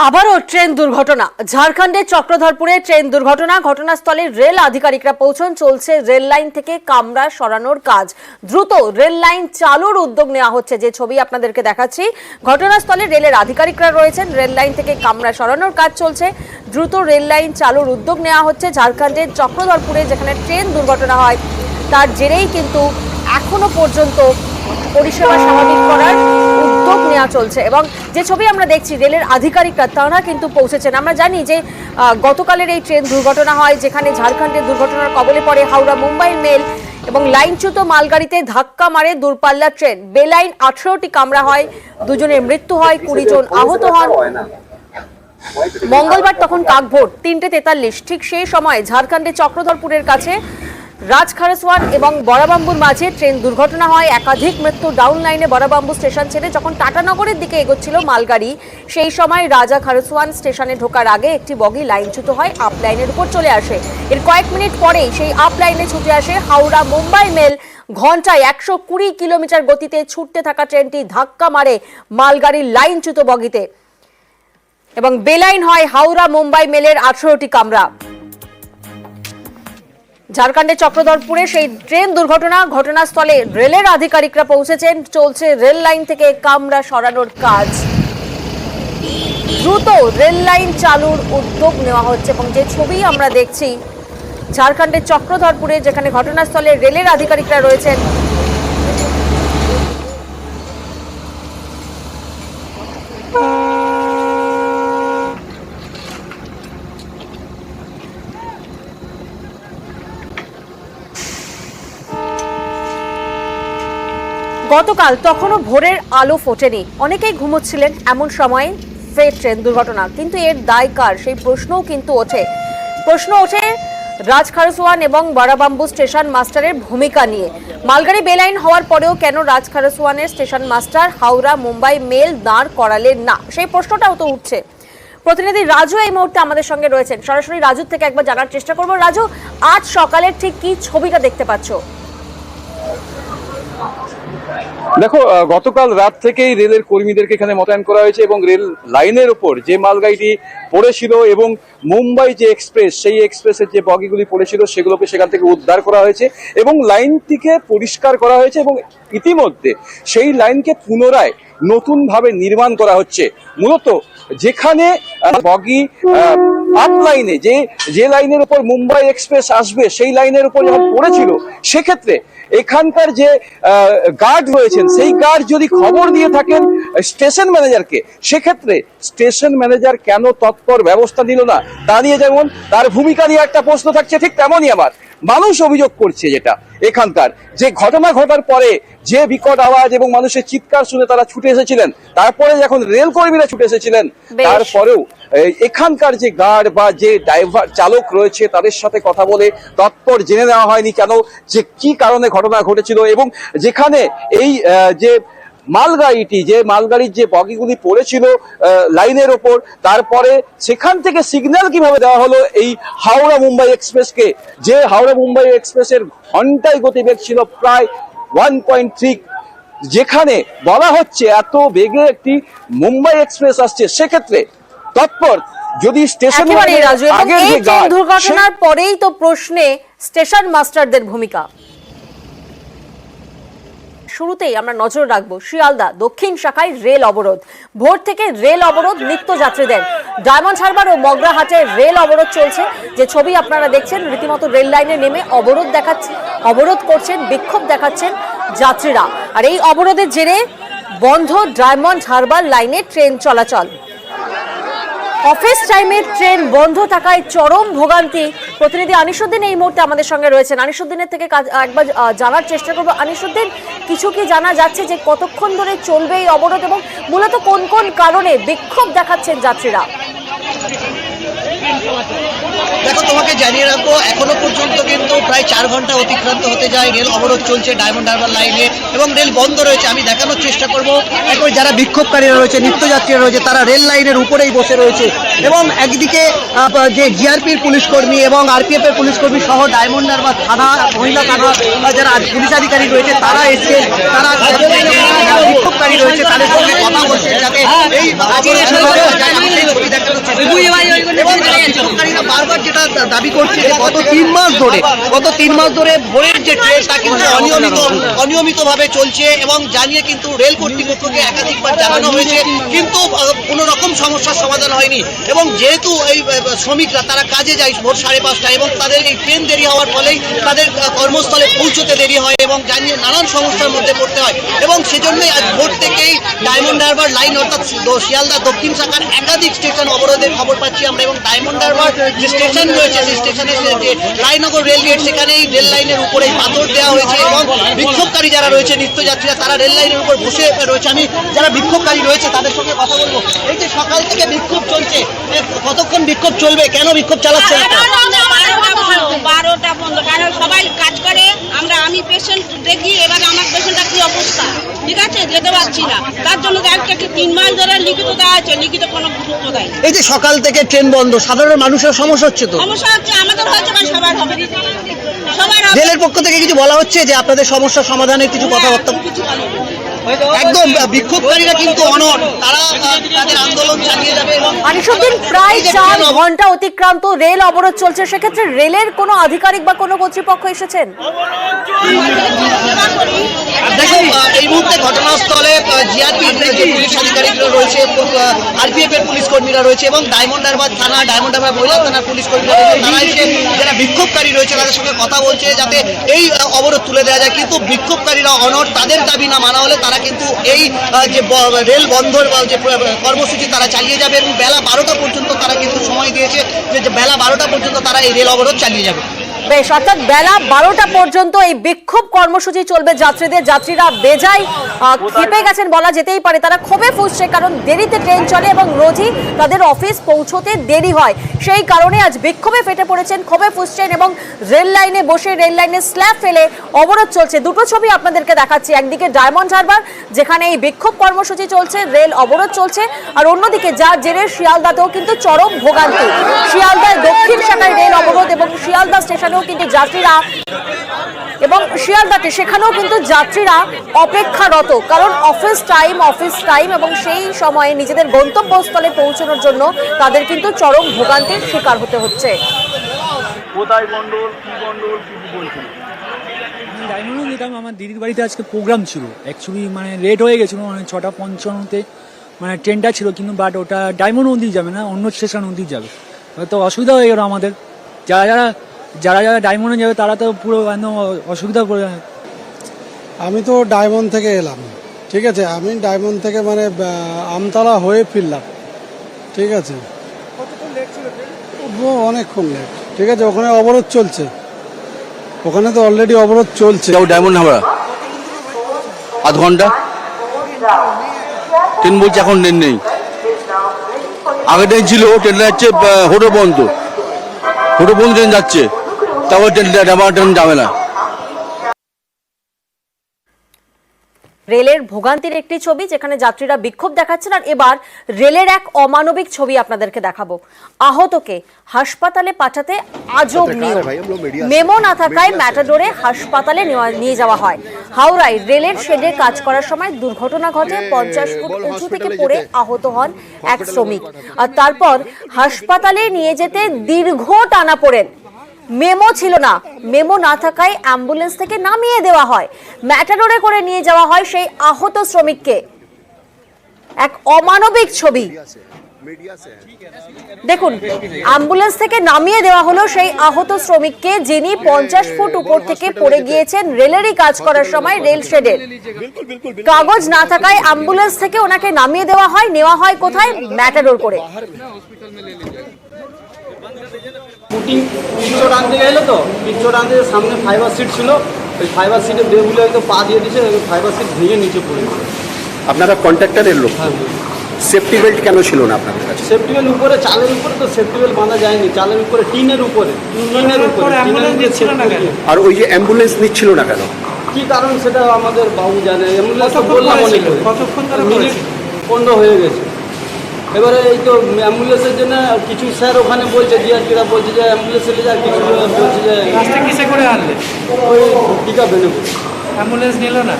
আবারও ট্রেন দুর্ঘটনা। ঝাড়খণ্ডের চক্রধরপুরে ট্রেন দুর্ঘটনা। ঘটনাস্থলে রেল আধিকারিকরা পৌঁছন। চলছে রেল লাইন থেকে কামরা সরানোর কাজ। দ্রুত রেল লাইন চালুর উদ্যোগ নেওয়া হচ্ছে। যে ছবি আপনাদেরকে দেখাচ্ছি, ঘটনাস্থলে রেলের আধিকারিকরা রয়েছেন। রেল লাইন থেকে কামরা সরানোর কাজ চলছে। দ্রুত রেল লাইন চালুর উদ্যোগ নেওয়া হচ্ছে। ঝাড়খণ্ডের চক্রধরপুরে যেখানে ট্রেন দুর্ঘটনা হয় তার জেরেই কিন্তু এখনো পর্যন্ত পরিষেবা স্বাভাবিক করার উদ্যোগ নেওয়া চলছে। এবং যে ছবি আমরা দেখছি, রেলের আধিকারিকরা তারা কিন্তু পৌঁছেছেন। আমরা জানি যে গতকালের এই ট্রেন দুর্ঘটনা হয় যেখানে ঝাড়খণ্ডের দুর্ঘটনার কবলে পড়ে হাওড়া মুম্বাই মেল এবং লাইনচ্যুত মালগাড়িতে ধাক্কা মারে দূরপাল্লার ট্রেন। বেলাইন 18টি কামরা হয়, দুজনের মৃত্যু হয়, 20 জন আহত হন। মঙ্গলবার তখন কাকভোর 3:43, ঠিক সেই সময় ঝাড়খণ্ডের চক্রধরপুরের কাছে রাজখারসওয়ান এবং বড়াবাম্বুর মাঝে ট্রেন দুর্ঘটনা হয়। একাধিক মৃত্যু। ডাউন লাইনে বড়াবাম্বু স্টেশন ছেড়ে যখন টাটানগরের দিকে এগোচ্ছিল মালগাড়ি, সেই সময় রাজা খারসওয়ান স্টেশনে ঢোকার আগে একটি বগি লাইনচ্যুত হয়, আপ লাইনের উপর চলে আসে। এর কয়েক মিনিট পরেই সেই আপ লাইনে ছুটে আসে হাওড়া মুম্বাই মেল। ঘন্টায় 120 কিলোমিটার গতিতে ছুটতে থাকা ট্রেনটি ধাক্কা মারে মালগাড়ির লাইনচ্যুত বগিতে এবং বেলাইন হয় হাওড়া মুম্বাই মেলের 18টি কামরা। ঝাড়খণ্ডের চক্রধরপুরে সেই ট্রেন দুর্ঘটনা। ঘটনাস্থলে রেলের আধিকারিকরা পৌঁছেছেন। চলছে রেল লাইন থেকে কামরা সরানোর কাজ। দ্রুত রেল লাইন চালুর উদ্যোগ নেওয়া হচ্ছে এবং যে ছবি আমরা দেখছি ঝাড়খণ্ডের চক্রধরপুরে যেখানে ঘটনাস্থলে রেলের আধিকারিকরা রয়েছেন। গতকাল তখনও ভোরের আলো ফোটেনি, অনেকেই ঘুমোচ্ছিলেন। এমন সময় ফের ট্রেন দুর্ঘটনা। কিন্তু এর দায় কার, সেই প্রশ্নও কিন্তু ওঠে। রাজখারসওয়ান এবং বড়াবাম্বু স্টেশন মাস্টারের ভূমিকা নিয়ে। মালগাড়ি বেলাইন হওয়ার পরেও কেন রাজখারসওয়ানের station master Howrah Mumbai mail দাঁড় করালেন না, সেই প্রশ্নটাও তো উঠছে। প্রতিনিধি রাজু এই মুহূর্তে আমাদের সঙ্গে রয়েছেন। সরাসরি রাজুর থেকে একবার জানার চেষ্টা করবো। রাজু, আজ সকালের ঠিক কি ছবিটা দেখতে পাচ্ছ? দেখো, গতকাল রাত থেকেই রেলের কর্মীদেরকে এখানে মোতায়েন করা হয়েছে এবং রেল লাইনের ওপর যে মালগাড়িটি পড়েছিল এবং মুম্বাই যে এক্সপ্রেস, সেই এক্সপ্রেসের যে বগিগুলি পড়েছিল সেগুলোকে সেখান থেকে উদ্ধার করা হয়েছে এবং লাইনটিকে পরিষ্কার করা হয়েছে এবং ইতিমধ্যে সেই লাইনকে পুনরায় নতুন ভাবে নির্মাণ করা হচ্ছে। মূলত যেখানে বগি আপ লাইনে যে লাইনের উপর মুম্বাই এক্সপ্রেস আসবে সেই লাইনের উপর যখন পড়েছিল, সেক্ষেত্রে এখানকার যে গার্ড রয়েছেন সেই গার্ড যদি খবর দিয়ে থাকেন স্টেশন ম্যানেজারকে, সেক্ষেত্রে স্টেশন ম্যানেজার কেন তৎপর ব্যবস্থা নিল না, তা নিয়ে যেমন তার ভূমিকা নিয়ে একটা প্রশ্ন থাকছে, ঠিক তেমনই আবার মানুষ অভিযোগ করছে যেটা এখানকার যে ঘটনা ঘটার পরে যে বিকট আওয়াজ এবং মানুষের চিৎকার শুনে তারা ছুটে এসেছিলেন, তারপরে যখন রেল কর্মীরা ছুটে এসেছিলেন, তারপরেও এখানকার যে গার্ড বা যে ড্রাইভার চালক রয়েছে তাদের সাথে কথা বলে তৎপর জেনে নেওয়া হয়নি কেন যে কি কারণে ঘটনা ঘটেছিল এবং যেখানে এই যে মালগাড়ির যে বগিগুলি পড়েছিল লাইনের ওপর, তারপরে সেখান থেকে সিগন্যাল কিভাবে দেওয়া হলো এই হাওড়া মুম্বাই এক্সপ্রেসকে, যে হাওড়া মুম্বাই এক্সপ্রেসের ঘন্টায় গতিবেগ ছিল প্রায় 1.3, যেখানে বলা হচ্ছে এত বেগে একটি মুম্বাই এক্সপ্রেস আসছে, সেক্ষেত্রে তৎপর যদি স্টেশন দুর্ঘটনার পরেই তো প্রশ্নে স্টেশন মাস্টারদের ভূমিকা। শুরুতেই আমরা নজর রাখবো শিয়ালদা দক্ষিণ শাখায় রেল অবরোধ। ভোর থেকে রেল অবরোধ নিত্যযাত্রীদের। ডায়মন্ড হারবার ও মগরাহাটে রেল অবরোধ চলছে। যে ছবি আপনারা দেখছেন, রীতিমতো রেল লাইনে নেমে অবরোধ করছেন, বিক্ষোভ দেখাচ্ছেন যাত্রীরা। আর এই অবরোধের জেরে বন্ধ ডায়মন্ড হারবার লাইনে ট্রেন চলাচল। অফিস টাইমে ট্রেন বন্ধ থাকায় চরম ভোগান্তি। প্রতিনিধি আনিসুদ্দিন এই মুহূর্তে আমাদের সঙ্গে রয়েছেন। আনিসুদ্দিনের থেকে একবার জানার চেষ্টা করবো। আনিসুদ্দিন, কিছু কি জানা যাচ্ছে যে কতক্ষণ ধরে চলবে এই অবরোধ এবং মূলত কোন কোন কারণে বিক্ষোভ দেখাচ্ছেন যাত্রীরা? দেখো, তোমাকে জানিয়ে রাখবো, এখনো পর্যন্ত কিন্তু প্রায় 4 ঘন্টা অতিক্রান্ত হতে যায়। রেল অবরোধ চলছে ডায়মন্ড হারবার লাইনে এবং রেল বন্ধ রয়েছে। আমি দেখানোর চেষ্টা করবো। এখন যারা বিক্ষোভকারীরা রয়েছে, নিত্যযাত্রীরা রয়েছে, তারা রেল লাইনের উপরেই বসে রয়েছে এবং একদিকে যে জিআরপির পুলিশ কর্মী এবং আরপিএফ এর পুলিশ কর্মী সহ ডায়মন্ড হারবার থানা, মহিলা থানা যারা পুলিশ আধিকারিক রয়েছে তারা এসে তারা বিক্ষোভকারী রয়েছে তাদের সঙ্গে কথা বলছে যাতে এই এবং বিক্ষোভকারীরা বারবার যেটা দাবি করছে যে গত 3 মাস ধরে ভোরের যে ট্রেন তা কিন্তু অনিয়মিতভাবে চলছে এবং জানিয়ে কিন্তু রেল কর্তৃপক্ষকে একাধিকবার জানানো হয়েছে, কিন্তু কোনো রকম সমস্যার সমাধান হয়নি। এবং যেহেতু এই শ্রমিকরা তারা কাজে যায় ভোর 5:30 এবং তাদের এই ট্রেন দেরি হওয়ার ফলেই তাদের কর্মস্থলে পৌঁছতে দেরি হয় এবং জানিয়ে নানান সমস্যার মধ্যে পড়তে হয়। এবং সেজন্যই আজ ভোর থেকেই ডায়মন্ড হারবার লাইন অর্থাৎ শিয়ালদা দক্ষিণ শাখার একাধিক স্টেশন অবরোধের খবর পাচ্ছি আমরা। এবং ডায়মন্ড হারবার যে স্টেশন রয়েছে সেই স্টেশনের যে রায়নগর রেল গেট সেখানে এই রেল লাইনের উপরে পাথর দেওয়া হয়েছে এবং বিক্ষোভকারী যারা রয়েছে নিত্যযাত্রীরা তারা রেল লাইনের উপর বসে রয়েছে। আমি যারা বিক্ষোভকারী রয়েছে তাদের সঙ্গে কথা বলবো। এই যে সকাল থেকে বিক্ষোভ চলছে, কতক্ষণ বিক্ষোভ চলবে, কেন বিক্ষোভ চালাচ্ছেন? 12টা বন্ধ, কারণ সবাই কাজ করে, আমি পেশেন্ট দেখি, এবার আমার পেশেন্টটা কি অবস্থা, ঠিক আছে, যেতে পারছি না, তার জন্য একটা 3 মাস ধরে লিখিত দেওয়া আছে, লিখিত কোনো গুরুত্ব দেয়। এই যে সকাল থেকে ট্রেন বন্ধ, সাধারণ মানুষের সমস্যা হচ্ছে তো? সমস্যা হচ্ছে, আমাদের হয়েছে বা সবার হবে, সবার হবে। রেলের পক্ষ থেকে কিছু বলা হচ্ছে যে আপনাদের সমস্যা সমাধানের কিছু কথাবার্তা? কিছু বলা হবে। একদম বিক্ষোভকারীরা কিন্তু অনড়, তারা তাদের আন্দোলন চালিয়ে যাবে। আনিসুদ্দিন, প্রায় 4 ঘন্টা অতিক্রান্ত রেল অবরোধ চলছে, সেক্ষেত্রে রেলের কোনো আধিকারিক বা কোনো কর্তৃপক্ষ এসেছেন? দেখুন, এই মুহূর্তে ঘটনাস্থলে জিআরপি যে পুলিশ আধিকারিকরা রয়েছে, আরপিএফ এর পুলিশ কর্মীরা রয়েছে এবং ডায়মন্ড হারবার থানা, ডায়মন্ড হারবার মহিলা থানার পুলিশ কর্মীরা রয়েছে। তারা এসে যারা বিক্ষোভকারী রয়েছে তাদের সঙ্গে কথা বলছে যাতে এই অবরোধ তুলে দেওয়া যায়, কিন্তু বিক্ষোভকারীরা অনড়, তাদের দাবি না মানা হলে তারা কিন্তু এই যে রেল বন্ধর যে কর্মসূচি তারা চালিয়ে যাবে এবং বেলা 12টা পর্যন্ত তারা কিন্তু সময় দিয়েছে যে বেলা 12টা পর্যন্ত তারা এই রেল অবরোধ চালিয়ে যাবে। বেশ, অর্থাৎ বেলা 12টা পর্যন্ত এই বিক্ষোভ কর্মসূচি চলবে। যাত্রীরা বেজায় ক্ষেপে গেছেন বলা যেতেই পারে, তারা ক্ষোভে ফুঁসছে, কারণ দেরিতে ট্রেন চলে এবং রোজই তাদের অফিস পৌঁছতে দেরি হয়। সেই কারণে আজ বিক্ষোভে ফেটে পড়েছেন, ক্ষোভে ফুঁসছেন এবং রেল লাইনে বসে রেল লাইনে স্ল্যাব ফেলে অবরোধ চলছে। দুটো ছবি আপনাদেরকে দেখাচ্ছি, একদিকে ডায়মন্ড হারবার যেখানে এই বিক্ষোভ কর্মসূচি চলছে, রেল অবরোধ চলছে, আর অন্যদিকে যার জেরে শিয়ালদাতেও কিন্তু চরম ভোগান্তি। শিয়ালদায় দক্ষিণ শাখায় রেল অবরোধ এবং শিয়ালদা স্টেশনে কিন্তু যাত্রীরা এবং শিয়ালদাতে সেখানেও কিন্তু যাত্রীরা অপেক্ষারত, কারণ অফিস টাইম এবং সেই সময়ে নিজেদের গন্তব্যস্থলে পৌঁছানোর জন্য তাদের কিন্তু চরম ভোগান্তির শিকার হতে হচ্ছে। ডায়মন্ডও যেতাম, আমার দিদির বাড়িতে আজকে প্রোগ্রাম ছিল, অ্যাকচুয়ালি মানে লেট হয়ে গেছিলো, মানে 6:55 মানে ট্রেনটা ছিল, কিন্তু বাট ওটা ডায়মন্ড অবধি যাবে না, অন্য স্টেশন অবধি যাবে, তো অসুবিধা হয়ে গেল আমাদের। যারা ডায়মন্ডে যাবে তারা তো পুরো একদম অসুবিধা পড়ে যাবে। আমি তো ডায়মন্ড থেকে এলাম, ঠিক আছে, আমি ডায়মন্ড থেকে মানে আমতলা হয়ে ফিরলাম, ঠিক আছে, অনেকক্ষণ লেট, ঠিক আছে, ওখানে অবরোধ চলছে, ওখানে তো অলরেডি অবরোধ চলছে। ডায়মন্ড হাবড়া আধ ঘন্টা ট্রেন বলছে, এখন ট্রেন নেই, আগে ট্রেন ছিল, ট্রেনটা যাচ্ছে হোটো বন্ধ ট্রেন যাচ্ছে, তারপর ট্রেন যাবে না। রেলের ভোগান্তির একটি ছবি যেখানে যাত্রীরা বিক্ষোভ দেখাচ্ছেন, আর এবার রেলের এক অমানবিক ছবি আপনাদেরকে দেখাবো। আহতকে হাসপাতালে পাঠাতে আজব নিয়ম, মেমো না থাকায় ম্যাটাডোরে হাসপাতালে নিয়ে যাওয়া হয়। হাওড়ায় রেলের শেডে কাজ করার সময় দুর্ঘটনা ঘটে, 50 ফুট উঁচু থেকে পড়ে আহত হন এক শ্রমিক, আর তারপর হাসপাতালে নিয়ে যেতে দীর্ঘ টানাপোড়েন। মেমো ছিল না, মেমো না থাকায় অ্যাম্বুলেন্স থেকে নামিয়ে দেওয়া হয়, ম্যাটাডোরে করে নিয়ে যাওয়া হয় সেই আহত শ্রমিককে। এক অমানবিক ছবি দেখুন, অ্যাম্বুলেন্স থেকে নামিয়ে দেওয়া হলো সেই আহত শ্রমিককে, যিনি 50 ফুট উপর থেকে পড়ে গিয়েছেন রেলেরই কাজ করার সময় রেল শেডে। কাগজ না থাকায় অ্যাম্বুলেন্স থেকে ওনাকে নামিয়ে দেওয়া হয়, নেওয়া হয় কোথায়? ম্যাটাডোর করে। পিকচর আনতে গেলো তো, পিকচর আনতে সামনে ফাইবার সিট ছিল, ওই ফাইবার সিটে বেগুলো একদম পা দিয়ে দিয়েছে, ফাইবার সিট ভেঙে নিচে পড়ে গেছে। আপনারা কন্ট্রাক্টরের লোক, সেফটি বেল্ট কেন ছিল না আপনাদের কাছে? সেফটি বেল্ট উপরে, চালের উপরে তো সেফটি বেল্ট বাঁধা যায়নি, চালের উপরে টিনের উপরে ছিল না কেন? আর ওই যে অ্যাম্বুলেন্স নিচ্ছিল না কেন, কি কারণ সেটা আমাদের বাবু জানে। অ্যাম্বুলেন্স বললাম অনেক, মিনিট 15 হয়ে গেছে। এবারে এই তো অ্যাম্বুলেন্সের জন্য কিছু স্যার ওখানে বলছে, জিআরপিরা বলছে যে অ্যাম্বুলেন্সে নিয়ে যায়, কিছু বলছে যে কিসে করে আনলে? ওই টিকা বেনে অ্যাম্বুলেন্স নিল না।